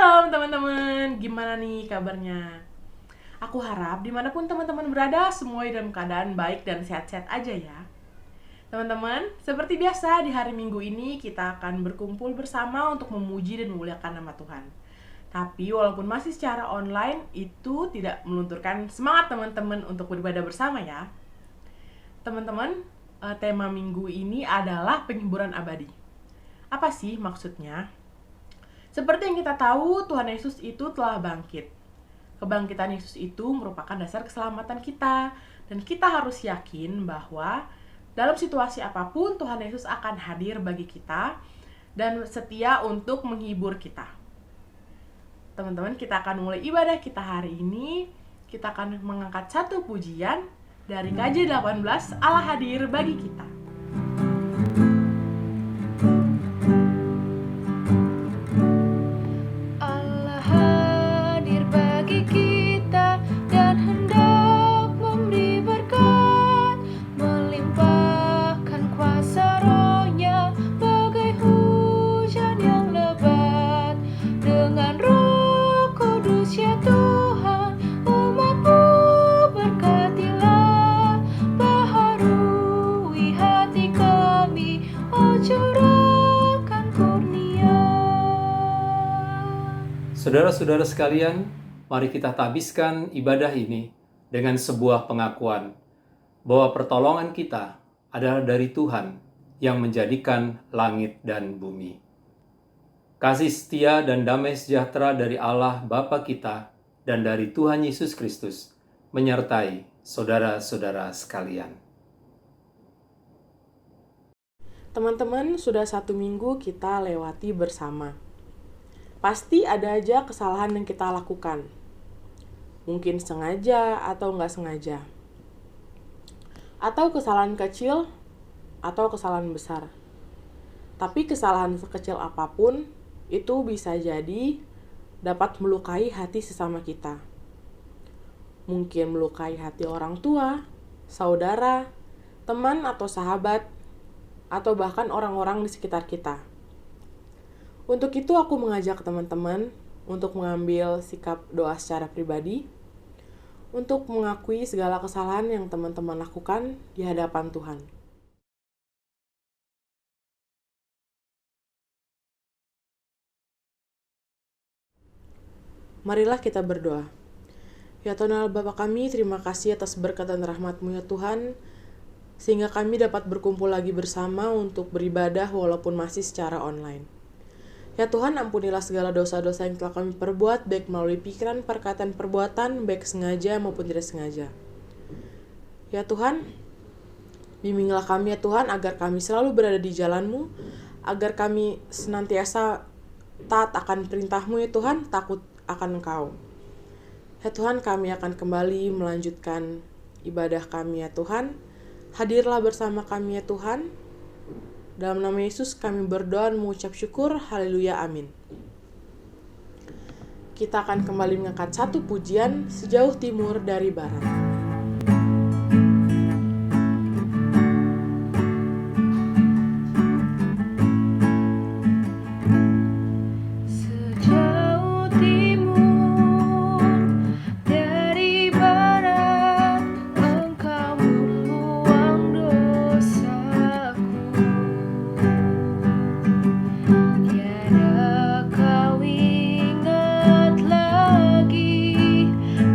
Shalom teman-teman, gimana nih kabarnya? Aku harap dimanapun teman-teman berada, semua dalam keadaan baik dan sehat-sehat aja ya. Teman-teman, seperti biasa di hari Minggu ini kita akan berkumpul bersama untuk memuji dan memuliakan nama Tuhan. Tapi walaupun masih secara online, itu tidak melunturkan semangat teman-teman untuk beribadah bersama ya. Teman-teman, tema minggu ini adalah penghiburan abadi. Apa sih maksudnya? Seperti yang kita tahu, Tuhan Yesus itu telah bangkit. Kebangkitan Yesus itu merupakan dasar keselamatan kita. Dan kita harus yakin bahwa dalam situasi apapun Tuhan Yesus akan hadir bagi kita dan setia untuk menghibur kita. Teman-teman, kita akan mulai ibadah kita hari ini. Kita akan mengangkat satu pujian dari KJ 18, Allah hadir bagi kita. Saudara-saudara sekalian, mari kita tabiskan ibadah ini dengan sebuah pengakuan bahwa pertolongan kita adalah dari Tuhan yang menjadikan langit dan bumi. Kasih setia dan damai sejahtera dari Allah Bapa kita dan dari Tuhan Yesus Kristus menyertai saudara-saudara sekalian. Teman-teman, sudah 1 minggu kita lewati bersama. Pasti ada aja kesalahan yang kita lakukan. Mungkin sengaja atau nggak sengaja. Atau kesalahan kecil atau kesalahan besar. Tapi kesalahan sekecil apapun itu bisa jadi dapat melukai hati sesama kita. Mungkin melukai hati orang tua, saudara, teman atau sahabat, atau bahkan orang-orang di sekitar kita. Untuk itu aku mengajak teman-teman untuk mengambil sikap doa secara pribadi, untuk mengakui segala kesalahan yang teman-teman lakukan di hadapan Tuhan. Marilah kita berdoa. Ya Tuhan Allah Bapa kami, terima kasih atas berkat dan rahmat-Mu ya Tuhan, sehingga kami dapat berkumpul lagi bersama untuk beribadah walaupun masih secara online. Ya Tuhan, ampunilah segala dosa-dosa yang telah kami perbuat, baik melalui pikiran, perkataan, perbuatan, baik sengaja maupun tidak sengaja. Ya Tuhan, bimbinglah kami ya Tuhan, agar kami selalu berada di jalan-Mu, agar kami senantiasa taat akan perintah-Mu ya Tuhan, takut akan Engkau. Ya Tuhan, kami akan kembali melanjutkan ibadah kami ya Tuhan. Hadirlah bersama kami ya Tuhan. Dalam nama Yesus kami berdoa dan mengucap syukur. Haleluya, amin. Kita akan kembali mengangkat satu pujian, Sejauh Timur dari Barat.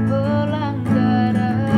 Pelanggaran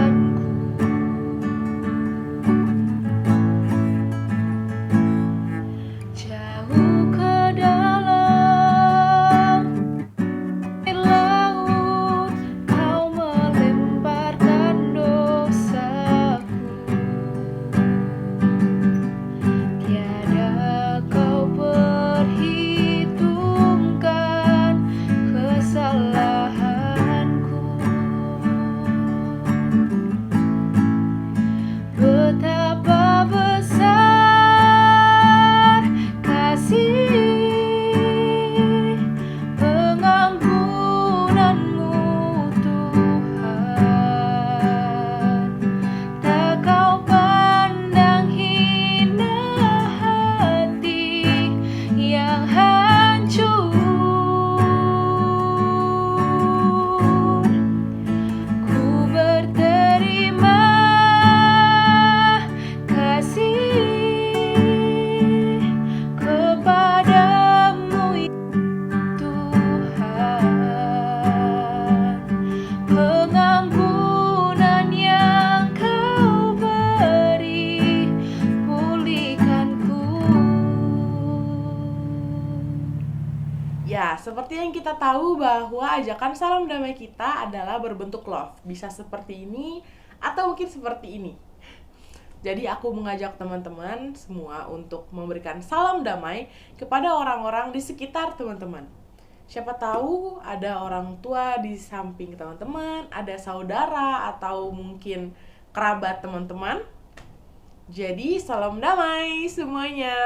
seperti yang kita tahu bahwa ajakan salam damai kita adalah berbentuk love. Bisa seperti ini atau mungkin seperti ini. Jadi aku mengajak teman-teman semua untuk memberikan salam damai kepada orang-orang di sekitar teman-teman. Siapa tahu ada orang tua di samping teman-teman, ada saudara atau mungkin kerabat teman-teman. Jadi salam damai semuanya.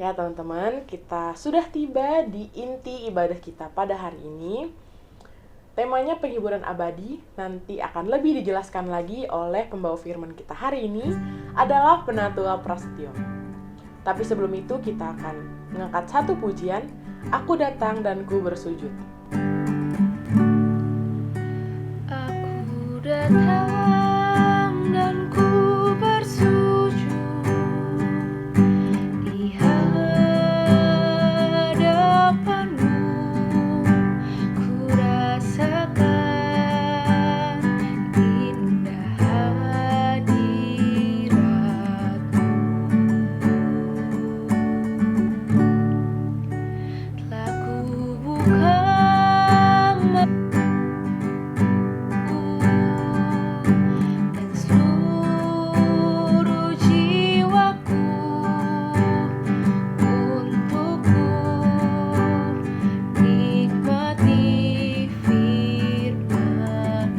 Ya teman-teman, kita sudah tiba di inti ibadah kita pada hari ini. Temanya penghiburan abadi, nanti akan lebih dijelaskan lagi oleh pembawa firman kita hari ini adalah Penatua Prasetyo. Tapi sebelum itu kita akan mengangkat satu pujian, Aku Datang dan Ku Bersujud. Aku datang dan ku bersujud di hadapanmu, ku rasakan indah hadiratmu. Telah ku buka dan seluruh jiwaku untukku nikmati firman-Mu.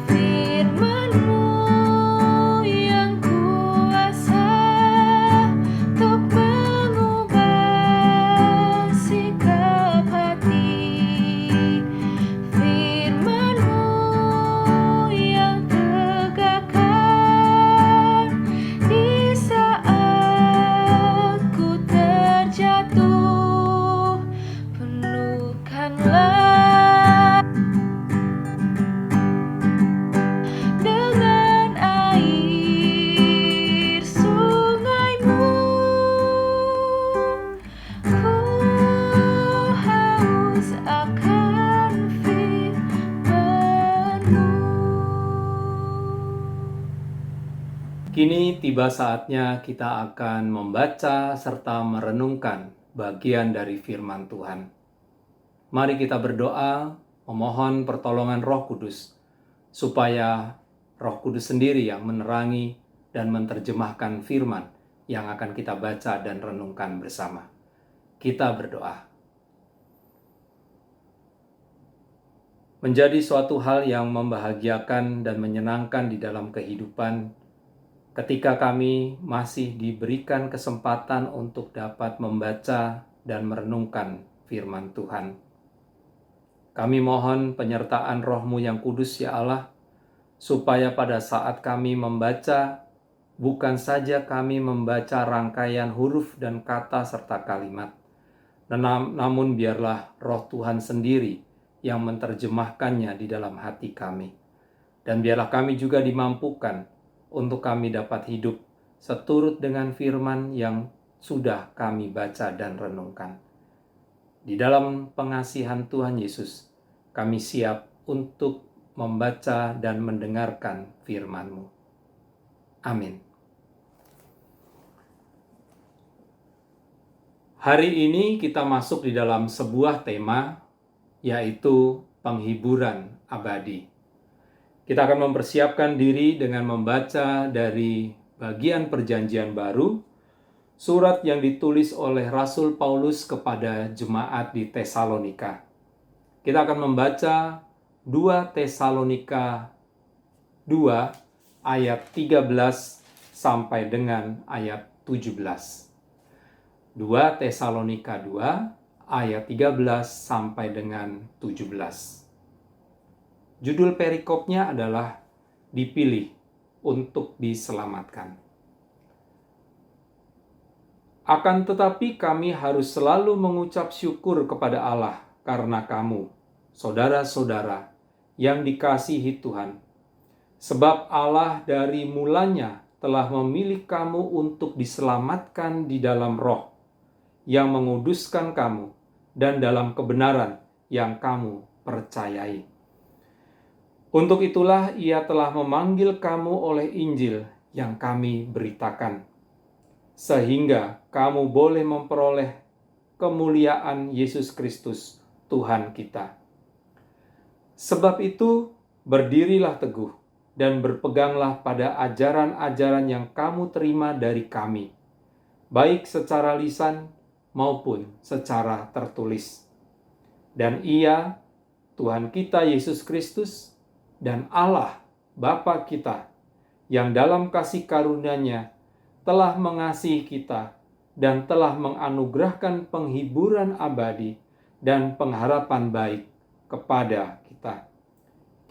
Firman-Mu yang kuasa untuk mengubah sikap hati. Firman-Mu yang tegakkan di saat ku terjatuh. Penuhkanlah dengan air sungai-Mu. Ku haus akan firman-Mu. Kini tiba saatnya kita akan membaca serta merenungkan bagian dari firman Tuhan. Mari kita berdoa, memohon pertolongan Roh Kudus, supaya Roh Kudus sendiri yang menerangi dan menerjemahkan firman yang akan kita baca dan renungkan bersama. Kita berdoa. Menjadi suatu hal yang membahagiakan dan menyenangkan di dalam kehidupan ketika kami masih diberikan kesempatan untuk dapat membaca dan merenungkan firman Tuhan. Kami mohon penyertaan Roh-Mu yang kudus ya Allah, supaya pada saat kami membaca, bukan saja kami membaca rangkaian huruf dan kata serta kalimat, namun biarlah Roh Tuhan sendiri yang menerjemahkannya di dalam hati kami. Dan biarlah kami juga dimampukan untuk kami dapat hidup seturut dengan firman yang sudah kami baca dan renungkan. Di dalam pengasihan Tuhan Yesus, kami siap untuk membaca dan mendengarkan firman-Mu. Amin. Hari ini kita masuk di dalam sebuah tema, yaitu penghiburan abadi. Kita akan mempersiapkan diri dengan membaca dari bagian Perjanjian Baru, surat yang ditulis oleh Rasul Paulus kepada jemaat di Tesalonika. Kita akan membaca 2 Tesalonika 2 ayat 13 sampai dengan ayat 17. 2 Tesalonika 2 ayat 13 sampai dengan 17. Judul perikopnya adalah dipilih untuk diselamatkan. Akan tetapi kami harus selalu mengucap syukur kepada Allah karena kamu, saudara-saudara yang dikasihi Tuhan. Sebab Allah dari mulanya telah memilih kamu untuk diselamatkan di dalam roh yang menguduskan kamu dan dalam kebenaran yang kamu percayai. Untuk itulah Ia telah memanggil kamu oleh Injil yang kami beritakan, sehingga kamu boleh memperoleh kemuliaan Yesus Kristus, Tuhan kita. Sebab itu, berdirilah teguh dan berpeganglah pada ajaran-ajaran yang kamu terima dari kami, baik secara lisan maupun secara tertulis. Dan Ia, Tuhan kita Yesus Kristus, dan Allah, Bapa kita, yang dalam kasih karunia-Nya telah mengasihi kita dan telah menganugerahkan penghiburan abadi dan pengharapan baik kepada kita.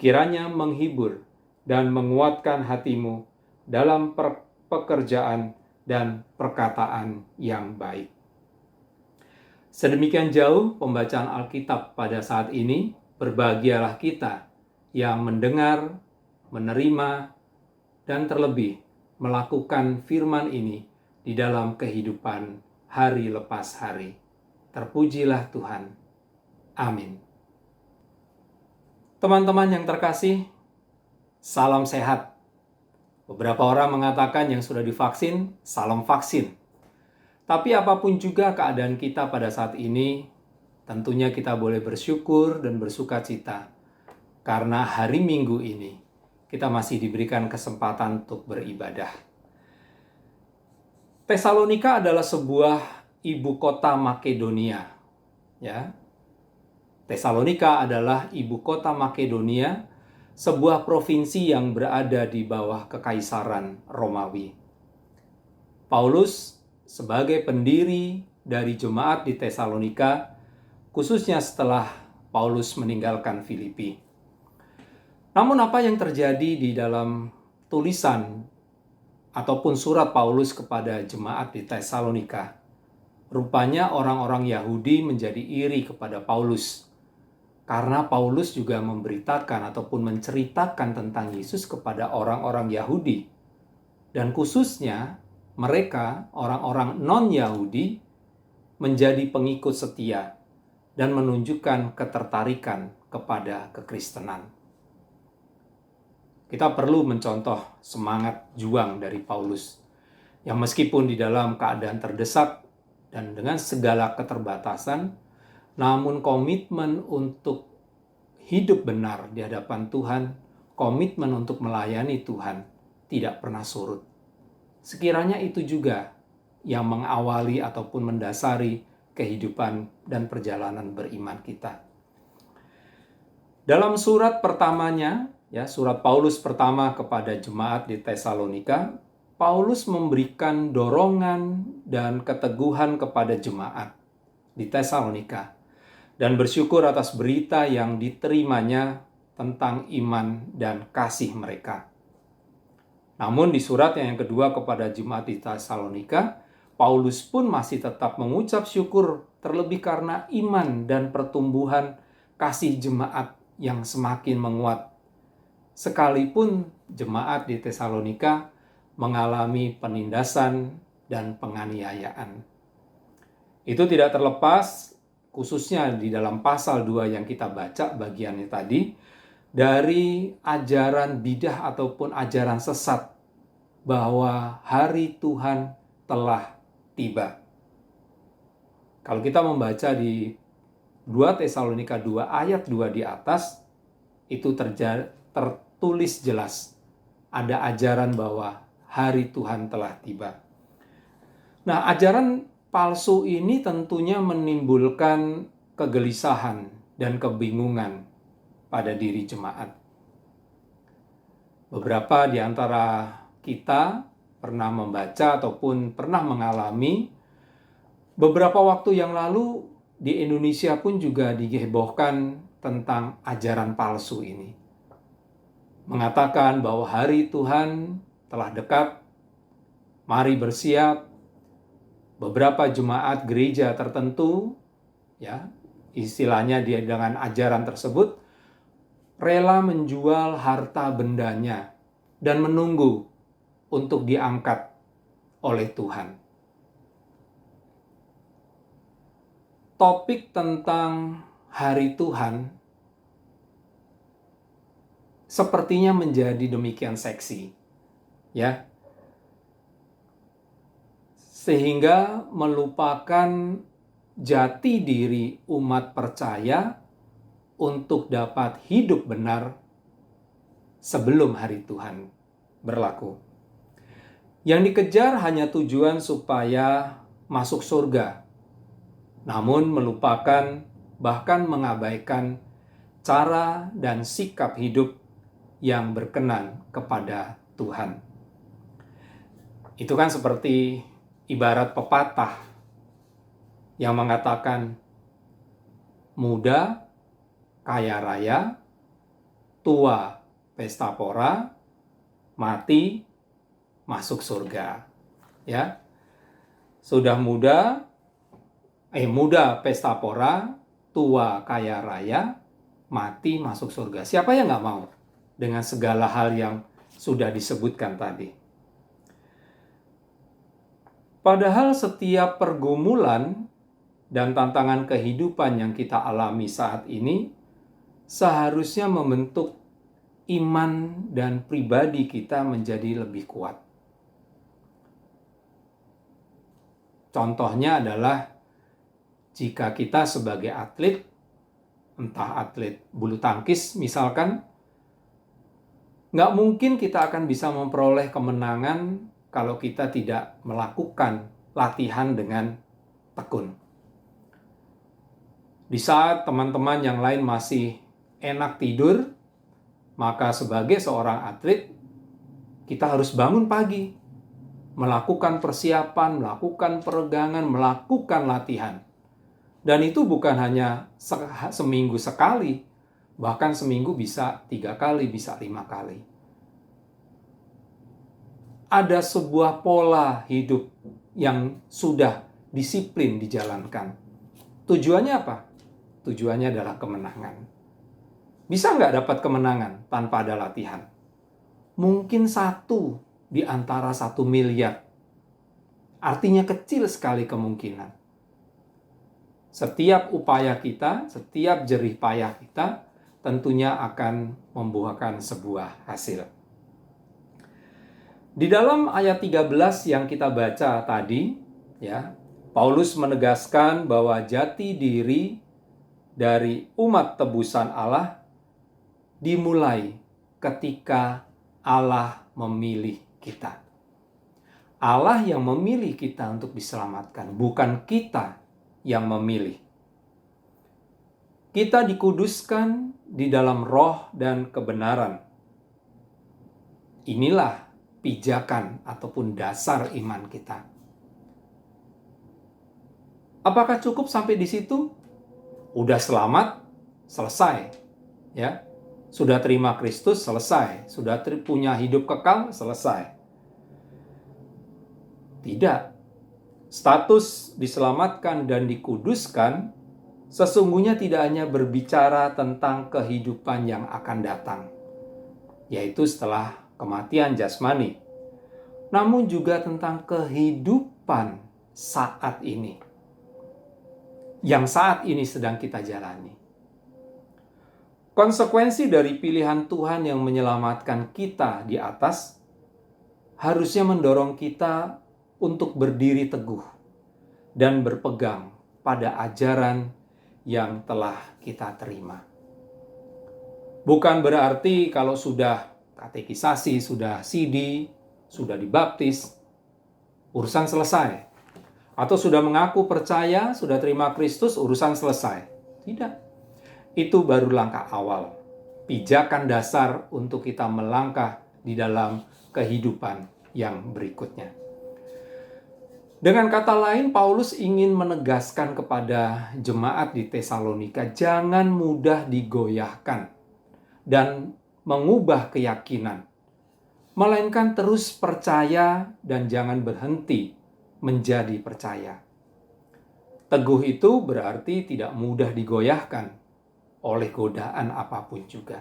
Kiranya menghibur dan menguatkan hatimu dalam pekerjaan dan perkataan yang baik. Sedemikian jauh pembacaan Alkitab pada saat ini. Berbahagialah kita yang mendengar, menerima, dan terlebih melakukan firman ini di dalam kehidupan hari lepas hari. Terpujilah Tuhan. Amin. Teman-teman yang terkasih, salam sehat. Beberapa orang mengatakan yang sudah divaksin, salam vaksin. Tapi apapun juga keadaan kita pada saat ini, tentunya kita boleh bersyukur dan bersuka cita. Karena hari Minggu ini, kita masih diberikan kesempatan untuk beribadah. Tesalonika adalah sebuah ibu kota Makedonia. Ya. Tesalonika adalah ibu kota Makedonia, sebuah provinsi yang berada di bawah kekaisaran Romawi. Paulus sebagai pendiri dari jemaat di Tesalonika, khususnya setelah Paulus meninggalkan Filipi. Namun apa yang terjadi di dalam tulisan ataupun surat Paulus kepada jemaat di Tesalonika? Rupanya orang-orang Yahudi menjadi iri kepada Paulus. Karena Paulus juga memberitakan ataupun menceritakan tentang Yesus kepada orang-orang Yahudi. Dan khususnya mereka, orang-orang non-Yahudi, menjadi pengikut setia dan menunjukkan ketertarikan kepada kekristenan. Kita perlu mencontoh semangat juang dari Paulus, yang meskipun di dalam keadaan terdesak dan dengan segala keterbatasan, namun komitmen untuk hidup benar di hadapan Tuhan, komitmen untuk melayani Tuhan tidak pernah surut. Sekiranya itu juga yang mengawali ataupun mendasari kehidupan dan perjalanan beriman kita. Dalam surat pertamanya, surat Paulus pertama kepada jemaat di Tesalonika, Paulus memberikan dorongan dan keteguhan kepada jemaat di Tesalonika dan bersyukur atas berita yang diterimanya tentang iman dan kasih mereka. Namun di surat yang kedua kepada jemaat di Tesalonika, Paulus pun masih tetap mengucap syukur terlebih karena iman dan pertumbuhan kasih jemaat yang semakin menguat. Sekalipun jemaat di Tesalonika mengalami penindasan dan penganiayaan. Itu tidak terlepas, khususnya di dalam pasal 2 yang kita baca bagiannya tadi, dari ajaran bidah ataupun ajaran sesat bahwa hari Tuhan telah tiba. Kalau kita membaca di 2 Tesalonika 2 ayat 2 di atas, itu tertulis jelas ada ajaran bahwa hari Tuhan telah tiba. Nah, ajaran palsu ini tentunya menimbulkan kegelisahan dan kebingungan pada diri jemaat. Beberapa di antara kita pernah membaca ataupun pernah mengalami beberapa waktu yang lalu di Indonesia pun juga dihebohkan tentang ajaran palsu ini. Mengatakan bahwa hari Tuhan telah dekat, mari bersiap. Beberapa jemaat gereja tertentu, ya, istilahnya dia dengan ajaran tersebut, rela menjual harta bendanya dan menunggu untuk diangkat oleh Tuhan. Topik tentang hari Tuhan sepertinya menjadi demikian seksi, ya, sehingga melupakan jati diri umat percaya untuk dapat hidup benar sebelum hari Tuhan berlaku. Yang dikejar hanya tujuan supaya masuk surga, namun melupakan bahkan mengabaikan cara dan sikap hidup yang berkenan kepada Tuhan. Itu kan seperti ibarat pepatah yang mengatakan muda kaya raya, tua pesta pora, mati masuk surga. Ya. Sudah muda pesta pora, tua kaya raya, mati masuk surga. Siapa yang nggak mau dengan segala hal yang sudah disebutkan tadi? Padahal setiap pergumulan dan tantangan kehidupan yang kita alami saat ini seharusnya membentuk iman dan pribadi kita menjadi lebih kuat. Contohnya adalah jika kita sebagai atlet, entah atlet bulu tangkis misalkan, nggak mungkin kita akan bisa memperoleh kemenangan kalau kita tidak melakukan latihan dengan tekun. Di saat teman-teman yang lain masih enak tidur, maka sebagai seorang atlet, kita harus bangun pagi, melakukan persiapan, melakukan peregangan, melakukan latihan. Dan itu bukan hanya seminggu sekali, bahkan seminggu bisa 3 kali, bisa 5 kali. Ada sebuah pola hidup yang sudah disiplin dijalankan. Tujuannya apa? Tujuannya adalah kemenangan. Bisa nggak dapat kemenangan tanpa ada latihan? Mungkin 1 di antara 1 miliar. Artinya kecil sekali kemungkinan. Setiap upaya kita, setiap jerih payah kita, tentunya akan membuahkan sebuah hasil. Di dalam ayat 13 yang kita baca tadi, ya, Paulus menegaskan bahwa jati diri dari umat tebusan Allah dimulai ketika Allah memilih kita. Allah yang memilih kita untuk diselamatkan, bukan kita yang memilih. Kita dikuduskan di dalam roh dan kebenaran. Inilah pijakan ataupun dasar iman kita. Apakah cukup sampai di situ? Udah selamat, selesai. Ya. Sudah terima Kristus, selesai. Sudah punya hidup kekal, selesai. Tidak. Status diselamatkan dan dikuduskan sesungguhnya tidak hanya berbicara tentang kehidupan yang akan datang, yaitu setelah kematian jasmani, namun juga tentang kehidupan saat ini, yang saat ini sedang kita jalani. Konsekuensi dari pilihan Tuhan yang menyelamatkan kita di atas harusnya mendorong kita untuk berdiri teguh dan berpegang pada ajaran yang telah kita terima. Bukan berarti kalau sudah katekisasi, sudah CD, sudah dibaptis, urusan selesai. Atau sudah mengaku percaya, sudah terima Kristus, urusan selesai. Tidak. Itu baru langkah awal. pijakan dasar untuk kita melangkah di dalam kehidupan yang berikutnya. Dengan kata lain, Paulus ingin menegaskan kepada jemaat di Tesalonika, jangan mudah digoyahkan dan mengubah keyakinan, melainkan terus percaya dan jangan berhenti menjadi percaya. Teguh itu berarti tidak mudah digoyahkan oleh godaan apapun juga.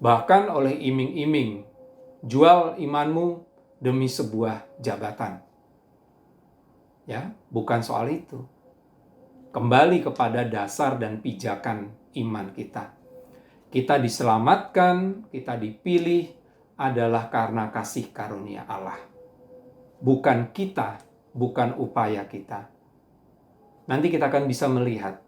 Bahkan oleh iming-iming, jual imanmu demi sebuah jabatan. Ya, bukan soal itu. Kembali kepada dasar dan pijakan iman kita. Kita diselamatkan, kita dipilih adalah karena kasih karunia Allah. Bukan kita, bukan upaya kita. Nanti kita akan bisa melihat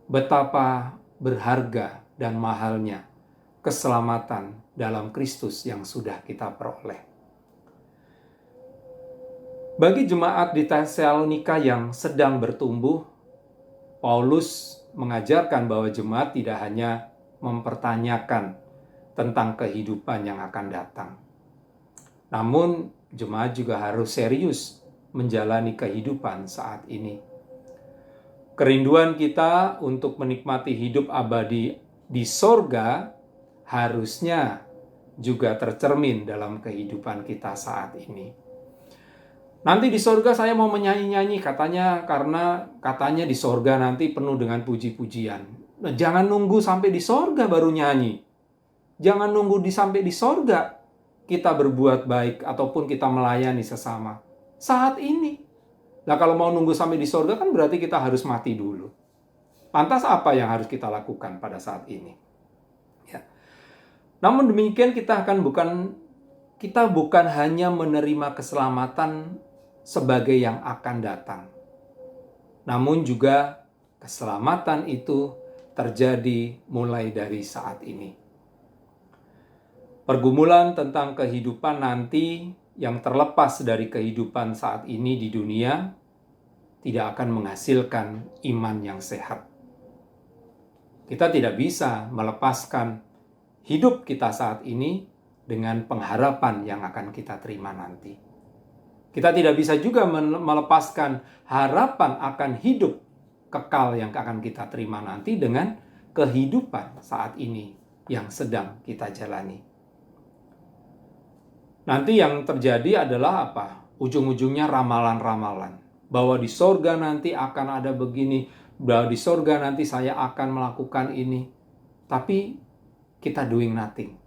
betapa berharga dan mahalnya keselamatan dalam Kristus yang sudah kita peroleh. Bagi jemaat di Tesalonika yang sedang bertumbuh, Paulus mengajarkan bahwa jemaat tidak hanya mempertanyakan tentang kehidupan yang akan datang. Namun, jemaat juga harus serius menjalani kehidupan saat ini. Kerinduan kita untuk menikmati hidup abadi di sorga harusnya juga tercermin dalam kehidupan kita saat ini. Nanti di sorga saya mau menyanyi-nyanyi katanya, karena katanya di sorga nanti penuh dengan puji-pujian. Nah, jangan nunggu sampai di sorga baru nyanyi. Jangan nunggu sampai di sorga kita berbuat baik ataupun kita melayani sesama. Saat ini. Nah, kalau mau nunggu sampai di sorga kan berarti kita harus mati dulu. Lantas apa yang harus kita lakukan pada saat ini? Ya. Namun demikian kita bukan hanya menerima keselamatan sebagai yang akan datang. Namun juga keselamatan itu terjadi mulai dari saat ini. Pergumulan tentang kehidupan nanti yang terlepas dari kehidupan saat ini di dunia tidak akan menghasilkan iman yang sehat. Kita tidak bisa melepaskan hidup kita saat ini dengan pengharapan yang akan kita terima nanti. Kita tidak bisa juga melepaskan harapan akan hidup kekal yang akan kita terima nanti dengan kehidupan saat ini yang sedang kita jalani. Nanti yang terjadi adalah apa? Ujung-ujungnya ramalan-ramalan. Bahwa di sorga nanti akan ada begini, bahwa di sorga nanti saya akan melakukan ini. Tapi kita doing nothing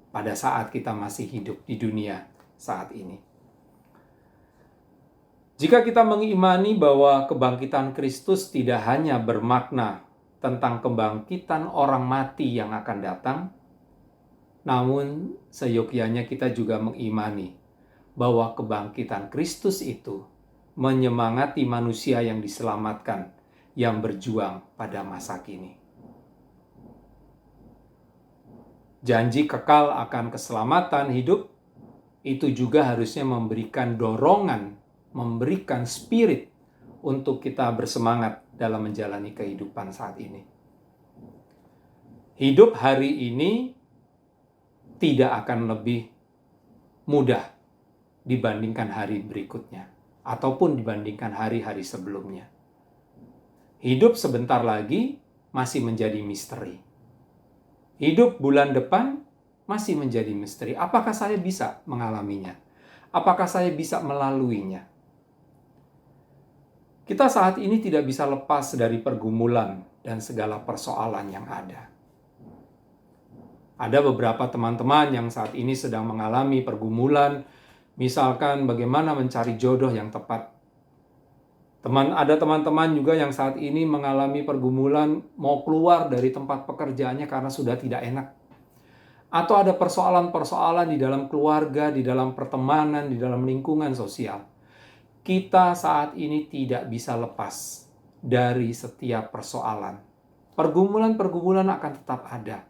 pada saat kita masih hidup di dunia saat ini. Jika kita mengimani bahwa kebangkitan Kristus tidak hanya bermakna tentang kebangkitan orang mati yang akan datang, namun seyogyanya kita juga mengimani bahwa kebangkitan Kristus itu menyemangati manusia yang diselamatkan, yang berjuang pada masa kini. Janji kekal akan keselamatan hidup itu juga harusnya memberikan dorongan, memberikan spirit untuk kita bersemangat dalam menjalani kehidupan saat ini. Hidup hari ini tidak akan lebih mudah dibandingkan hari berikutnya ataupun dibandingkan hari-hari sebelumnya. Hidup sebentar lagi masih menjadi misteri. Hidup bulan depan masih menjadi misteri. Apakah saya bisa mengalaminya? Apakah saya bisa melaluinya? Kita saat ini tidak bisa lepas dari pergumulan dan segala persoalan yang ada. Ada beberapa teman-teman yang saat ini sedang mengalami pergumulan, misalkan bagaimana mencari jodoh yang tepat. Ada teman-teman juga yang saat ini mengalami pergumulan mau keluar dari tempat pekerjaannya karena sudah tidak enak. Atau ada persoalan-persoalan di dalam keluarga, di dalam pertemanan, di dalam lingkungan sosial. Kita saat ini tidak bisa lepas dari setiap persoalan. Pergumulan-pergumulan akan tetap ada.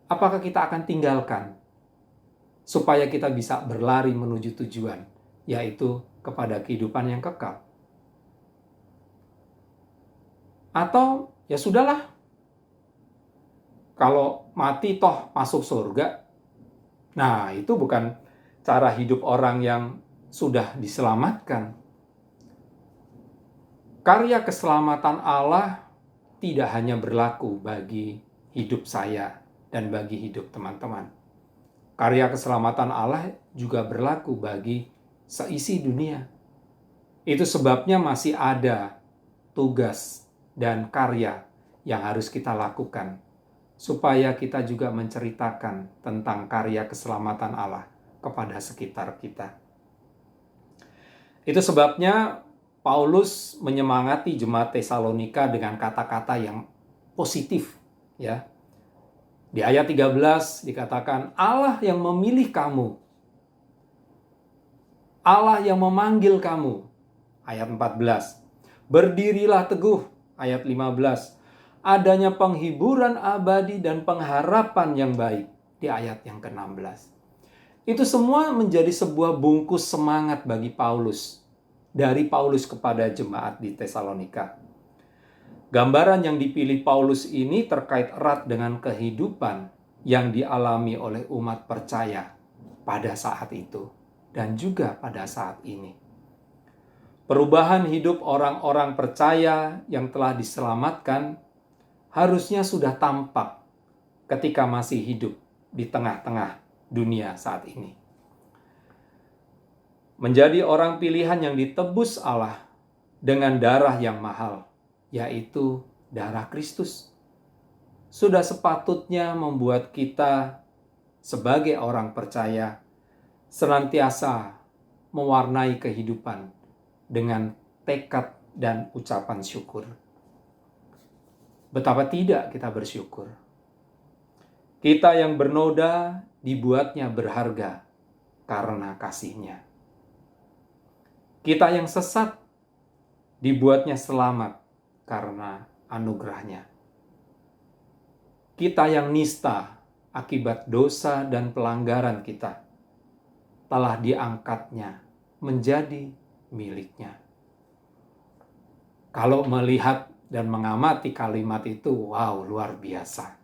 Apakah kita akan tinggalkan supaya kita bisa berlari menuju tujuan, yaitu kepada kehidupan yang kekal? Atau ya sudahlah, kalau mati toh masuk surga. Nah, itu bukan cara hidup orang yang sudah diselamatkan. Karya keselamatan Allah tidak hanya berlaku bagi hidup saya dan bagi hidup teman-teman. Karya keselamatan Allah juga berlaku bagi seisi dunia. Itu sebabnya masih ada tugas dan karya yang harus kita lakukan, supaya kita juga menceritakan tentang karya keselamatan Allah kepada sekitar kita. Itu sebabnya Paulus menyemangati jemaat Tesalonika dengan kata-kata yang positif, ya. Di ayat 13 dikatakan, Allah yang memilih kamu, Allah yang memanggil kamu. Ayat 14, berdirilah teguh. Ayat 15, adanya penghiburan abadi dan pengharapan yang baik. Di ayat yang ke-16. Itu semua menjadi sebuah bungkus semangat bagi Paulus. Dari Paulus kepada jemaat di Tesalonika. Gambaran yang dipilih Paulus ini terkait erat dengan kehidupan yang dialami oleh umat percaya pada saat itu dan juga pada saat ini. Perubahan hidup orang-orang percaya yang telah diselamatkan harusnya sudah tampak ketika masih hidup di tengah-tengah dunia saat ini. Menjadi orang pilihan yang ditebus Allah dengan darah yang mahal, yaitu darah Kristus, sudah sepatutnya membuat kita sebagai orang percaya senantiasa mewarnai kehidupan dengan tekad dan ucapan syukur. Betapa tidak kita bersyukur. Kita yang bernoda dibuatnya berharga karena kasih-Nya. Kita yang sesat dibuatnya selamat karena anugerah-Nya. Kita yang nista akibat dosa dan pelanggaran kita telah diangkat-Nya menjadi milik-Nya. Kalau melihat dan mengamati kalimat itu, wow, luar biasa.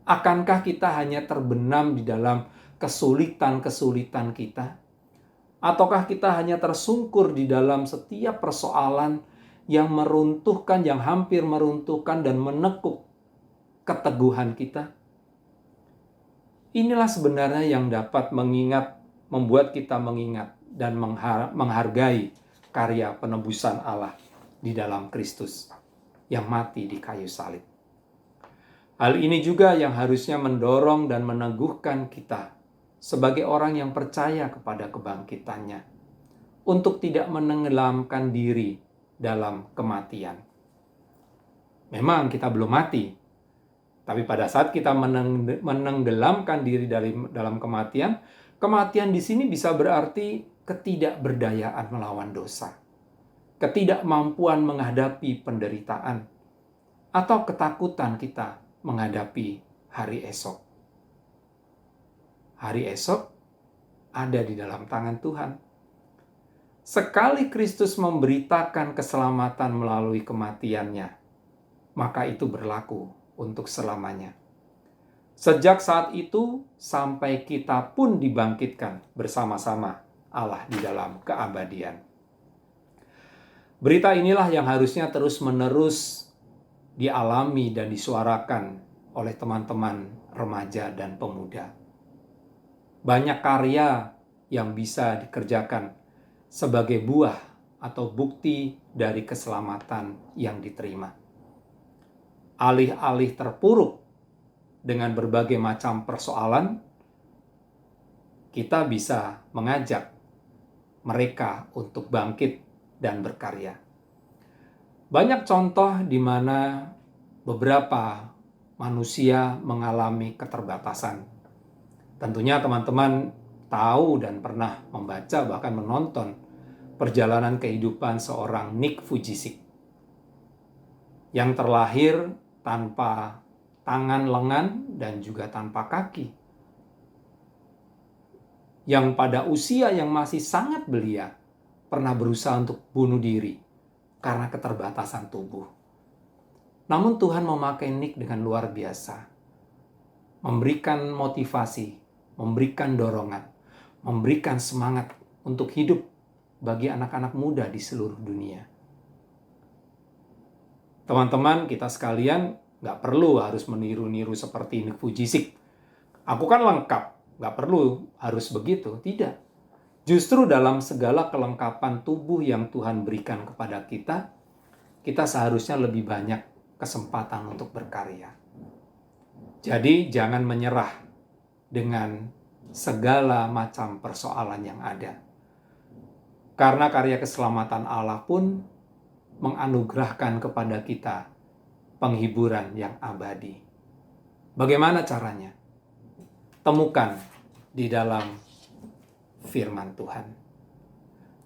Akankah kita hanya terbenam di dalam kesulitan-kesulitan kita? Ataukah kita hanya tersungkur di dalam setiap persoalan yang meruntuhkan, yang hampir meruntuhkan dan menekuk keteguhan kita? Inilah sebenarnya yang dapat membuat kita mengingat dan menghargai karya penebusan Allah di dalam Kristus yang mati di kayu salib. Hal ini juga yang harusnya mendorong dan meneguhkan kita sebagai orang yang percaya kepada kebangkitannya, untuk tidak menenggelamkan diri dalam kematian. Memang kita belum mati, tapi pada saat kita menenggelamkan diri dalam kematian, kematian di sini bisa berarti ketidakberdayaan melawan dosa, ketidakmampuan menghadapi penderitaan, atau ketakutan kita menghadapi hari esok. Hari esok ada di dalam tangan Tuhan. Sekali Kristus memberitakan keselamatan melalui kematian-Nya, maka itu berlaku untuk selamanya. Sejak saat itu sampai kita pun dibangkitkan bersama-sama Allah di dalam keabadian. Berita inilah yang harusnya terus-menerus dialami dan disuarakan oleh teman-teman remaja dan pemuda. Banyak karya yang bisa dikerjakan sebagai buah atau bukti dari keselamatan yang diterima. Alih-alih terpuruk dengan berbagai macam persoalan, kita bisa mengajak mereka untuk bangkit dan berkarya. Banyak contoh di mana beberapa manusia mengalami keterbatasan. Tentunya teman-teman tahu dan pernah membaca bahkan menonton perjalanan kehidupan seorang Nick Vujicic yang terlahir tanpa tangan lengan dan juga tanpa kaki. Yang pada usia yang masih sangat belia pernah berusaha untuk bunuh diri karena keterbatasan tubuh. Namun Tuhan memakai Nick dengan luar biasa. memberikan motivasi, memberikan dorongan, memberikan semangat untuk hidup bagi anak-anak muda di seluruh dunia. Teman-teman kita sekalian nggak perlu harus meniru-niru seperti Nick Vujicic. Aku kan lengkap, nggak perlu harus begitu, tidak. Justru dalam segala kelengkapan tubuh yang Tuhan berikan kepada kita, kita seharusnya lebih banyak kesempatan untuk berkarya. Jadi jangan menyerah dengan segala macam persoalan yang ada. Karena karya keselamatan Allah pun menganugerahkan kepada kita penghiburan yang abadi. Bagaimana caranya? Temukan di dalam firman Tuhan.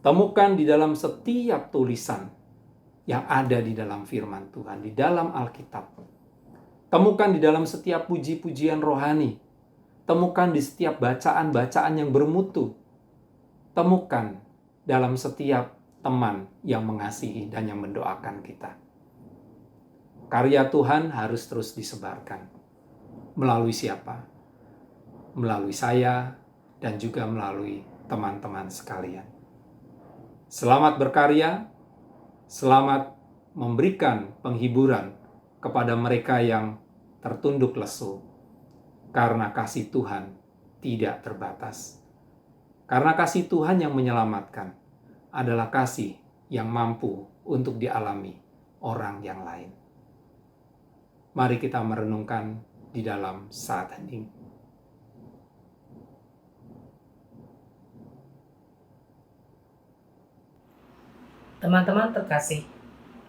Temukan di dalam setiap tulisan yang ada di dalam firman Tuhan, di dalam Alkitab. Temukan di dalam setiap puji-pujian rohani. Temukan di setiap bacaan-bacaan yang bermutu. Temukan dalam setiap teman yang mengasihi dan yang mendoakan kita. Karya Tuhan harus terus disebarkan. Melalui siapa? Melalui saya dan juga melalui teman-teman sekalian. Selamat berkarya, selamat memberikan penghiburan kepada mereka yang tertunduk lesu, karena kasih Tuhan tidak terbatas. Karena kasih Tuhan yang menyelamatkan adalah kasih yang mampu untuk dialami orang yang lain. Mari kita merenungkan di dalam saat hening. Teman-teman terkasih,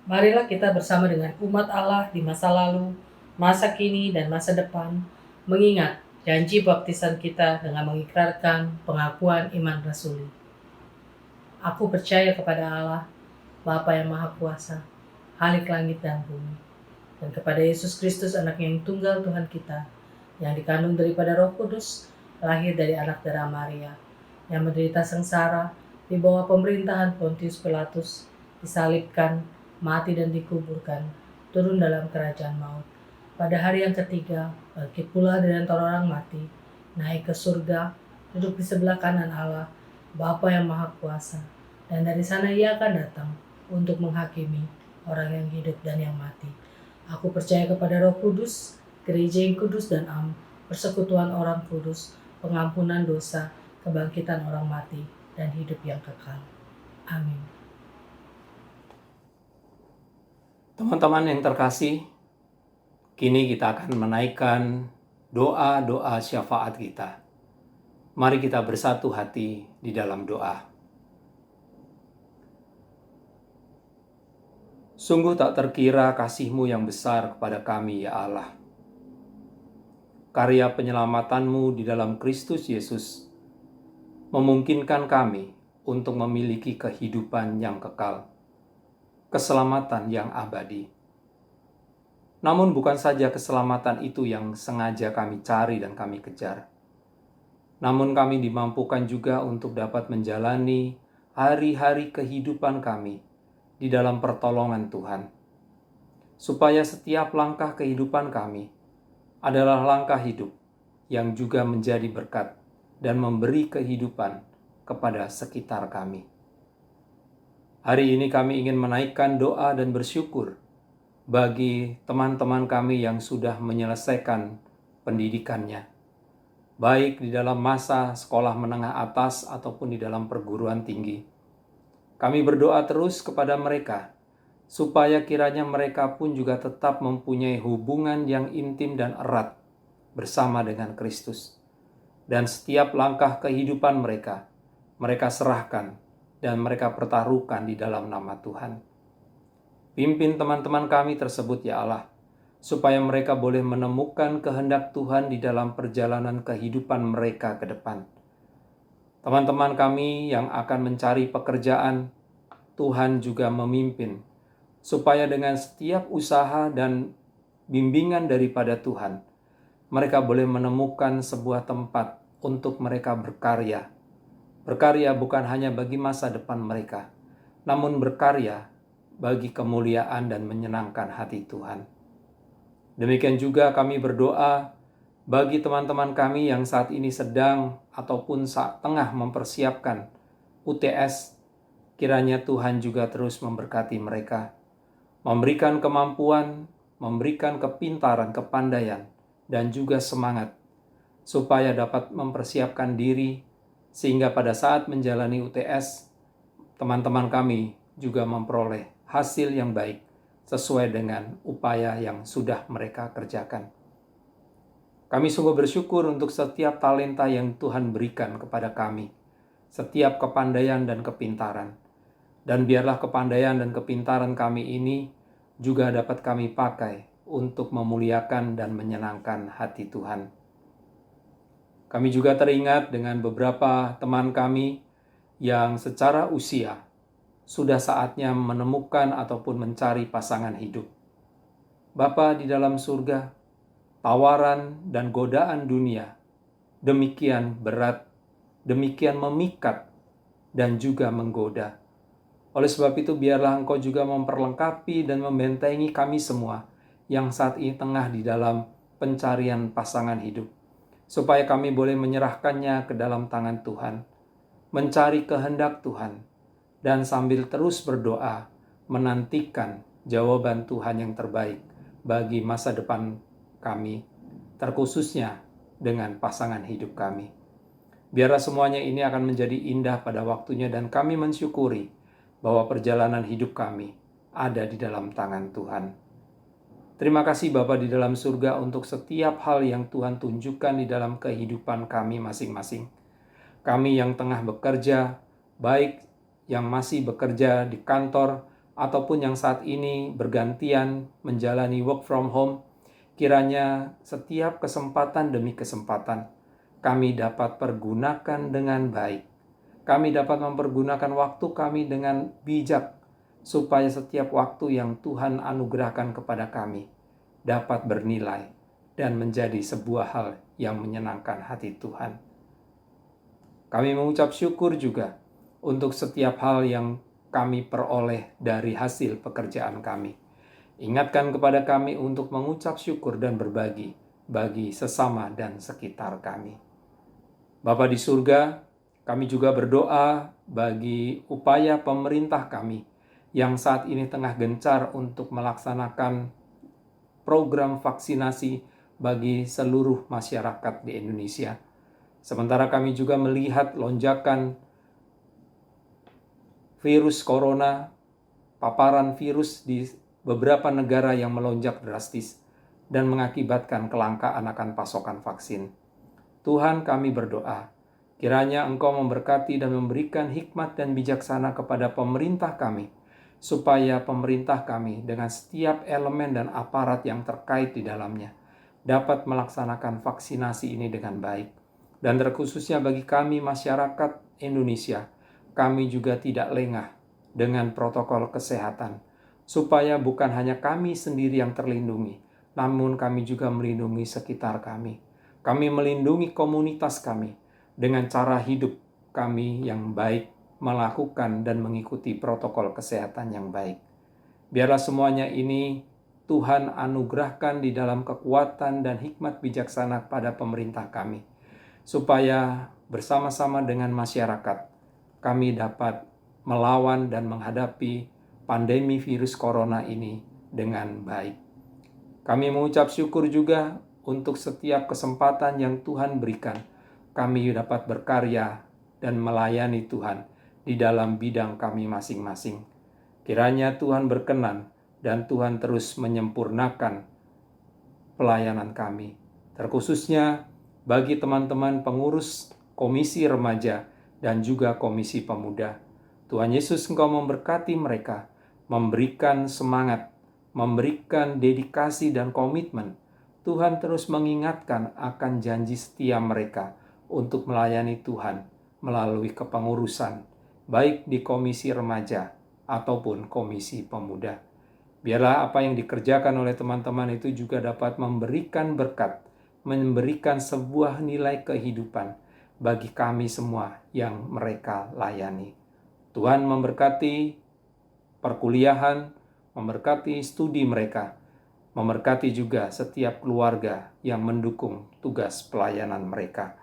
marilah kita bersama dengan umat Allah di masa lalu, masa kini, dan masa depan, mengingat janji baptisan kita dengan mengikrarkan pengakuan iman rasuli. Aku percaya kepada Allah, Bapa yang Maha Kuasa, Khalik langit dan bumi, dan kepada Yesus Kristus, Anaknya yang tunggal Tuhan kita, yang dikandung daripada Roh Kudus, lahir dari anak darah Maria, yang menderita sengsara di bawah pemerintahan Pontius Pilatus, disalibkan, mati dan dikuburkan, turun dalam kerajaan maut. Pada hari yang ketiga, bangkit pula dari antara orang mati, naik ke surga, duduk di sebelah kanan Allah, Bapa yang Maha Kuasa, dan dari sana Ia akan datang untuk menghakimi orang yang hidup dan yang mati. Aku percaya kepada Roh Kudus, gereja yang kudus dan am, persekutuan orang kudus, pengampunan dosa, kebangkitan orang mati, dan hidup yang kekal. Amin. Teman-teman yang terkasih, kini kita akan menaikkan doa-doa syafaat kita. Mari kita bersatu hati di dalam doa. Sungguh tak terkira kasih-Mu yang besar kepada kami, ya Allah. Karya penyelamatan-Mu di dalam Kristus Yesus memungkinkan kami untuk memiliki kehidupan yang kekal, keselamatan yang abadi. Namun bukan saja keselamatan itu yang sengaja kami cari dan kami kejar. Namun kami dimampukan juga untuk dapat menjalani hari-hari kehidupan kami di dalam pertolongan Tuhan. Supaya setiap langkah kehidupan kami adalah langkah hidup yang juga menjadi berkat dan memberi kehidupan kepada sekitar kami. Hari ini kami ingin menaikkan doa dan bersyukur bagi teman-teman kami yang sudah menyelesaikan pendidikannya, baik di dalam masa sekolah menengah atas ataupun di dalam perguruan tinggi. Kami berdoa terus kepada mereka, supaya kiranya mereka pun juga tetap mempunyai hubungan yang intim dan erat bersama dengan Kristus. Dan setiap langkah kehidupan mereka serahkan dan mereka pertaruhkan di dalam nama Tuhan. Pimpin teman-teman kami tersebut, ya Allah, supaya mereka boleh menemukan kehendak Tuhan di dalam perjalanan kehidupan mereka ke depan. Teman-teman kami yang akan mencari pekerjaan, Tuhan juga memimpin, supaya dengan setiap usaha dan bimbingan daripada Tuhan, mereka boleh menemukan sebuah tempat untuk mereka berkarya. Berkarya bukan hanya bagi masa depan mereka, namun berkarya bagi kemuliaan dan menyenangkan hati Tuhan. Demikian juga kami berdoa Bagi teman-teman kami yang saat ini sedang ataupun saat tengah mempersiapkan UTS, kiranya Tuhan juga terus memberkati mereka, memberikan kemampuan, memberikan kepintaran, kepandaian, dan juga semangat, supaya dapat mempersiapkan diri, sehingga pada saat menjalani UTS, teman-teman kami juga memperoleh hasil yang baik, sesuai dengan upaya yang sudah mereka kerjakan. Kami sungguh bersyukur untuk setiap talenta yang Tuhan berikan kepada kami, setiap kepandaian dan kepintaran. Dan biarlah kepandaian dan kepintaran kami ini juga dapat kami pakai untuk memuliakan dan menyenangkan hati Tuhan. Kami juga teringat dengan beberapa teman kami yang secara usia sudah saatnya menemukan ataupun mencari pasangan hidup. Bapa di dalam surga, tawaran dan godaan dunia demikian berat, demikian memikat, dan juga menggoda. Oleh sebab itu, biarlah Engkau juga memperlengkapi dan membentengi kami semua yang saat ini tengah di dalam pencarian pasangan hidup, supaya kami boleh menyerahkannya ke dalam tangan Tuhan, mencari kehendak Tuhan, dan sambil terus berdoa, menantikan jawaban Tuhan yang terbaik bagi masa depan kami, terkhususnya dengan pasangan hidup kami. Biarlah semuanya ini akan menjadi indah pada waktunya, dan kami mensyukuri bahwa perjalanan hidup kami ada di dalam tangan Tuhan. Terima kasih Bapa di dalam surga untuk setiap hal yang Tuhan tunjukkan di dalam kehidupan kami masing-masing. Kami yang tengah bekerja, baik yang masih bekerja di kantor ataupun yang saat ini bergantian menjalani work from home, kiranya setiap kesempatan demi kesempatan kami dapat pergunakan dengan baik. Kami dapat mempergunakan waktu kami dengan bijak, supaya setiap waktu yang Tuhan anugerahkan kepada kami dapat bernilai dan menjadi sebuah hal yang menyenangkan hati Tuhan. Kami mengucap syukur juga untuk setiap hal yang kami peroleh dari hasil pekerjaan kami. Ingatkan kepada kami untuk mengucap syukur dan berbagi bagi sesama dan sekitar kami. Bapa di surga, kami juga berdoa bagi upaya pemerintah kami yang saat ini tengah gencar untuk melaksanakan program vaksinasi bagi seluruh masyarakat di Indonesia. Sementara kami juga melihat lonjakan virus corona, paparan virus di beberapa negara yang melonjak drastis dan mengakibatkan kelangkaan akan pasokan vaksin. Tuhan, kami berdoa, kiranya Engkau memberkati dan memberikan hikmat dan bijaksana kepada pemerintah kami, supaya pemerintah kami dengan setiap elemen dan aparat yang terkait di dalamnya dapat melaksanakan vaksinasi ini dengan baik. Dan terkhususnya bagi kami masyarakat Indonesia, kami juga tidak lengah dengan protokol kesehatan, supaya bukan hanya kami sendiri yang terlindungi, namun kami juga melindungi sekitar kami. Kami melindungi komunitas kami dengan cara hidup kami yang baik, melakukan dan mengikuti protokol kesehatan yang baik. Biarlah semuanya ini Tuhan anugerahkan di dalam kekuatan dan hikmat bijaksana pada pemerintah kami, supaya bersama-sama dengan masyarakat kami dapat melawan dan menghadapi pandemi virus corona ini dengan baik. Kami mengucap syukur juga untuk setiap kesempatan yang Tuhan berikan, kami dapat berkarya dan melayani Tuhan di dalam bidang kami masing-masing. Kiranya Tuhan berkenan dan Tuhan terus menyempurnakan pelayanan kami, terkhususnya bagi teman-teman pengurus komisi remaja dan juga komisi pemuda. Tuhan Yesus, Engkau memberkati mereka, memberikan semangat, memberikan dedikasi dan komitmen. Tuhan terus mengingatkan akan janji setia mereka untuk melayani Tuhan melalui kepengurusan, baik di komisi remaja ataupun komisi pemuda. Biarlah apa yang dikerjakan oleh teman-teman itu juga dapat memberikan berkat, memberikan sebuah nilai kehidupan bagi kami semua yang mereka layani. Tuhan memberkati perkuliahan, memberkati studi mereka, Memberkati juga setiap keluarga yang mendukung tugas pelayanan mereka.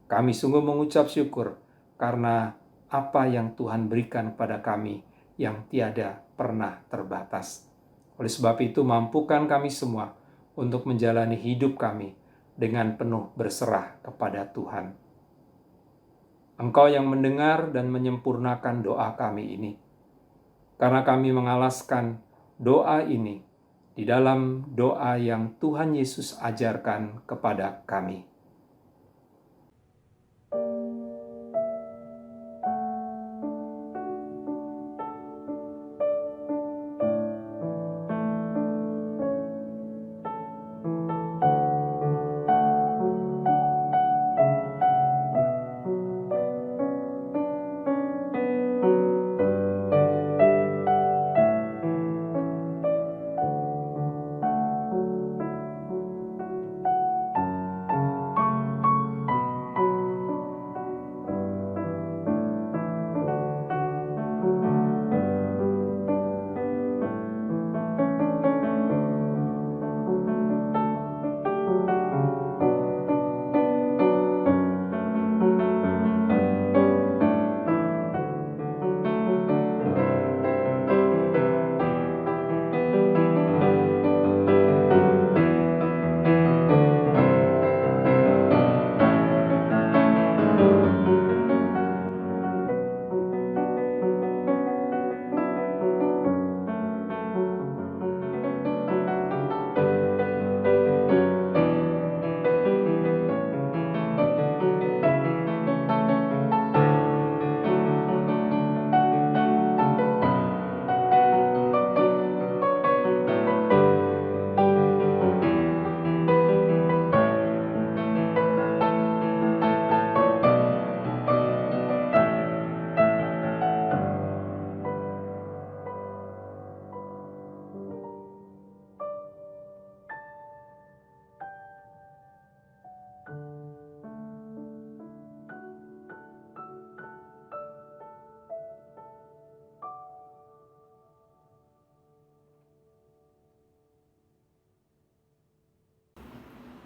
Kami sungguh mengucap syukur karena apa yang Tuhan berikan pada kami yang tiada pernah terbatas. Oleh sebab itu, mampukan kami semua untuk menjalani hidup kami dengan penuh berserah kepada Tuhan. Engkau yang mendengar dan menyempurnakan doa kami ini. Karena kami mengalaskan doa ini di dalam doa yang Tuhan Yesus ajarkan kepada kami.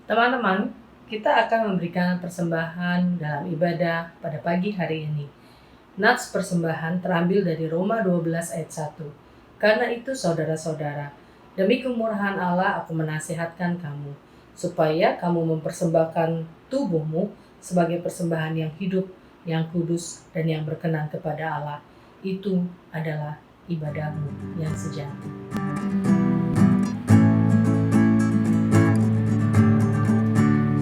Teman-teman, kita akan memberikan persembahan dalam ibadah pada pagi hari ini. Nats persembahan terambil dari Roma 12 ayat 1. Karena itu saudara-saudara, demi kemurahan Allah aku menasihatkan kamu, supaya kamu mempersembahkan tubuhmu sebagai persembahan yang hidup, yang kudus, dan yang berkenan kepada Allah. Itu adalah ibadahmu yang sejati.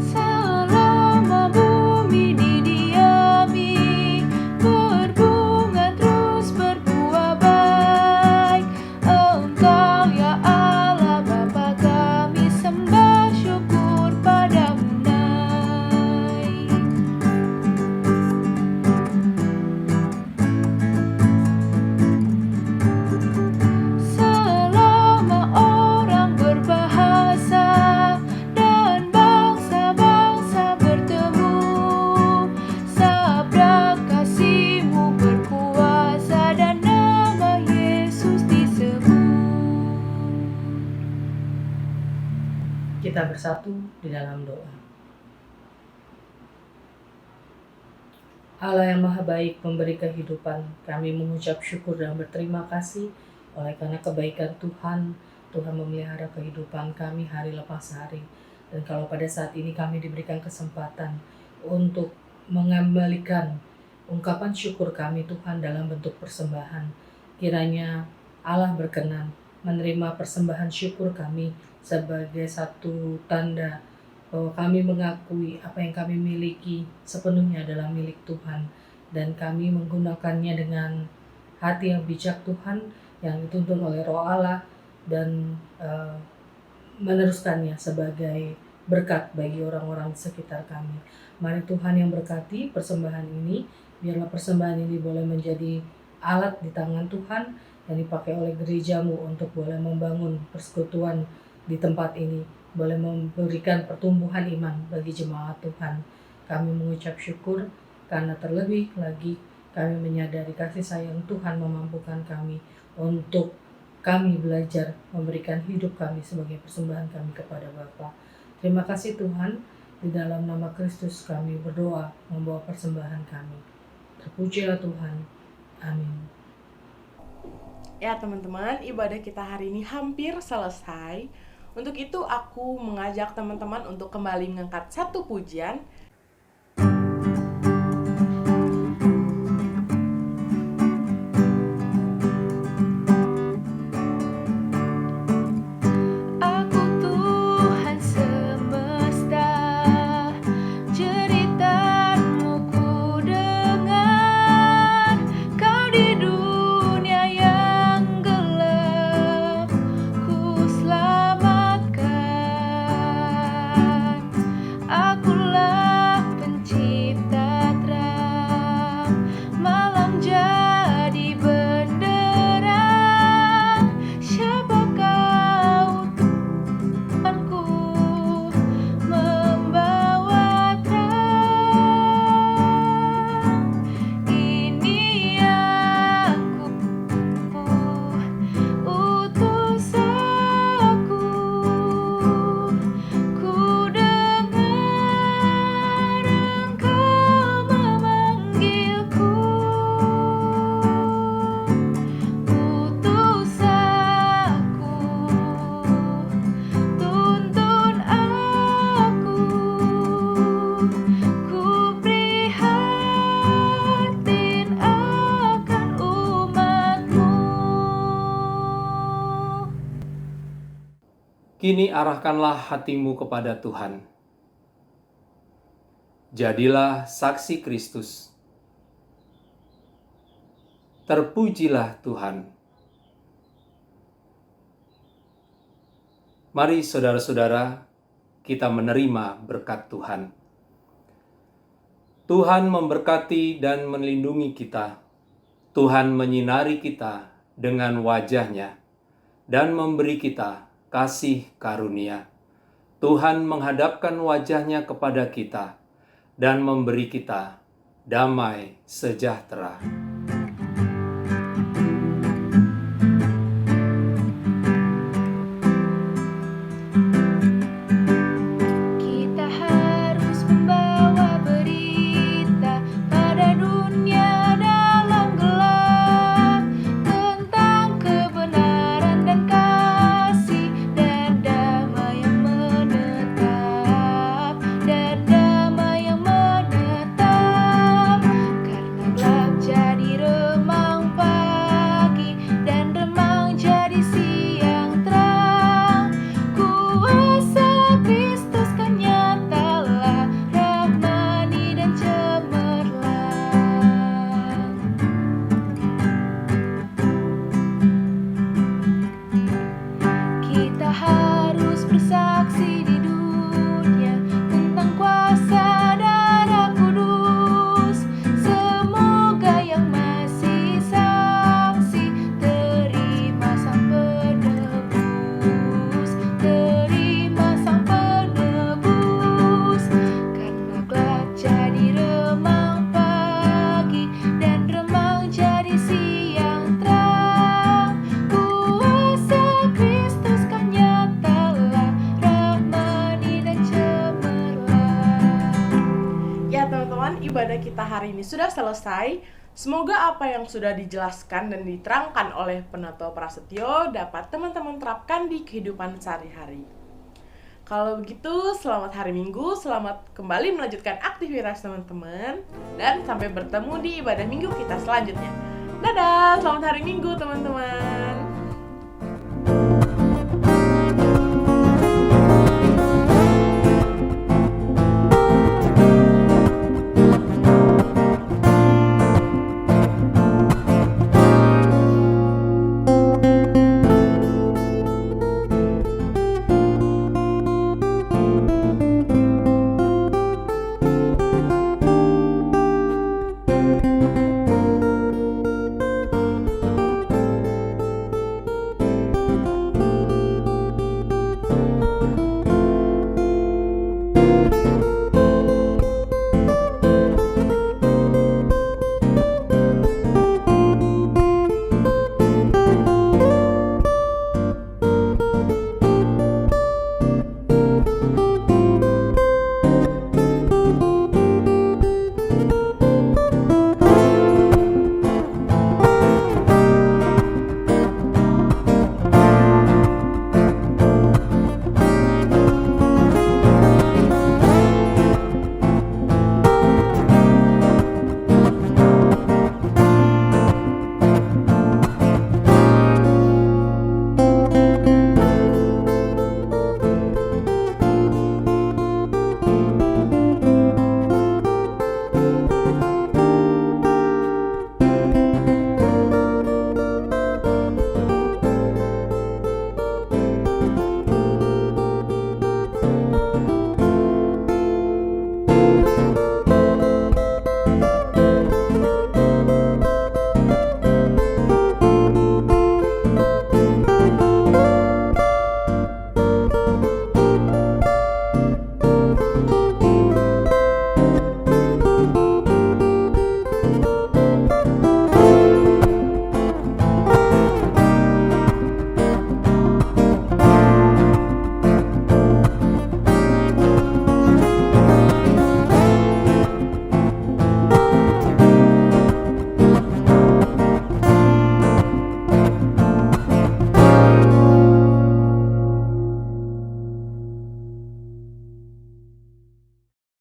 Selama bumi didiami, berbunga terus berbuah baik. Engkau ya Allah Bapa kami sembah syukur padamu naik. Selama orang berbahasa dan bangsa-bangsa bertemu, sabda kasih-Mu berkuasa dan nama Yesus disebut. Kita bersatu di dalam doa. Allah yang Maha Baik memberi kehidupan, kami mengucap syukur dan berterima kasih oleh karena kebaikan Tuhan. Tuhan memelihara kehidupan kami hari lepas hari. Dan kalau pada saat ini kami diberikan kesempatan untuk mengembalikan ungkapan syukur kami Tuhan dalam bentuk persembahan, kiranya Allah berkenan menerima persembahan syukur kami sebagai satu tanda bahwa kami mengakui apa yang kami miliki sepenuhnya adalah milik Tuhan, dan kami menggunakannya dengan hati yang bijak Tuhan yang dituntun oleh Roh Allah, dan meneruskannya sebagai berkat bagi orang-orang di sekitar kami. Mari Tuhan yang berkati persembahan ini, biarlah persembahan ini boleh menjadi alat di tangan Tuhan yang dipakai oleh gerejamu untuk boleh membangun persekutuan di tempat ini, boleh memberikan pertumbuhan iman bagi jemaat Tuhan. Kami mengucap syukur karena terlebih lagi kami menyadari kasih sayang Tuhan memampukan kami untuk kami belajar memberikan hidup kami sebagai persembahan kami kepada Bapa. Terima kasih Tuhan, di dalam nama Kristus kami berdoa membawa persembahan kami. Terpujilah Tuhan. Amin. Ya teman-teman, ibadah kita hari ini hampir selesai. Untuk itu aku mengajak teman-teman untuk kembali mengangkat satu pujian. Aku Tuhan semesta, ceritamu ku dengar. Kau di dunia yang gelap, ku selamatkan. Akulah pencipta terang, malam jadi benderang. Siapa kau Tuhanku, membawa terang. Ini aku, utus aku. Ku dengar Engkau memanggilku. Utus aku, tuntun aku. Ku prihatin akan umat-Mu. Kini arahkanlah hatimu kepada Tuhan. Jadilah saksi Kristus. Terpujilah Tuhan. Mari saudara-saudara, kita menerima berkat Tuhan. Tuhan memberkati dan melindungi kita. Tuhan menyinari kita dengan wajah-Nya dan memberi kita kasih karunia. Tuhan menghadapkan wajah-Nya kepada kita dan memberi kita damai sejahtera. Kita harus membawa berita pada dunia dalam gelap tentang kebenaran dan kasih dan damai yang menetap, dan damai yang menetap. Karena gelap jadi remang pagi dan remang jadi siang terang. Kuasa Kristus kan nyatalah, rahmani dan cemerlang. Kita harus bersaksi di dunia tentang kuasa darah kudus. Semoga yang masih saksi terima sang penebus, terima sang penebus. Karena gelap jadi remang pagi dan remang jadi siang terang. Kuasa Kristus kan nyatalah, rahmani dan cemerlang. Ya teman-teman, ibadah kita hari ini sudah selesai. Semoga apa yang sudah dijelaskan dan diterangkan oleh Penatua Prasetyo dapat teman-teman terapkan di kehidupan sehari-hari. Kalau begitu, selamat hari Minggu, selamat kembali melanjutkan aktivitas teman-teman, dan sampai bertemu di ibadah Minggu kita selanjutnya. Dadah, selamat hari Minggu teman-teman.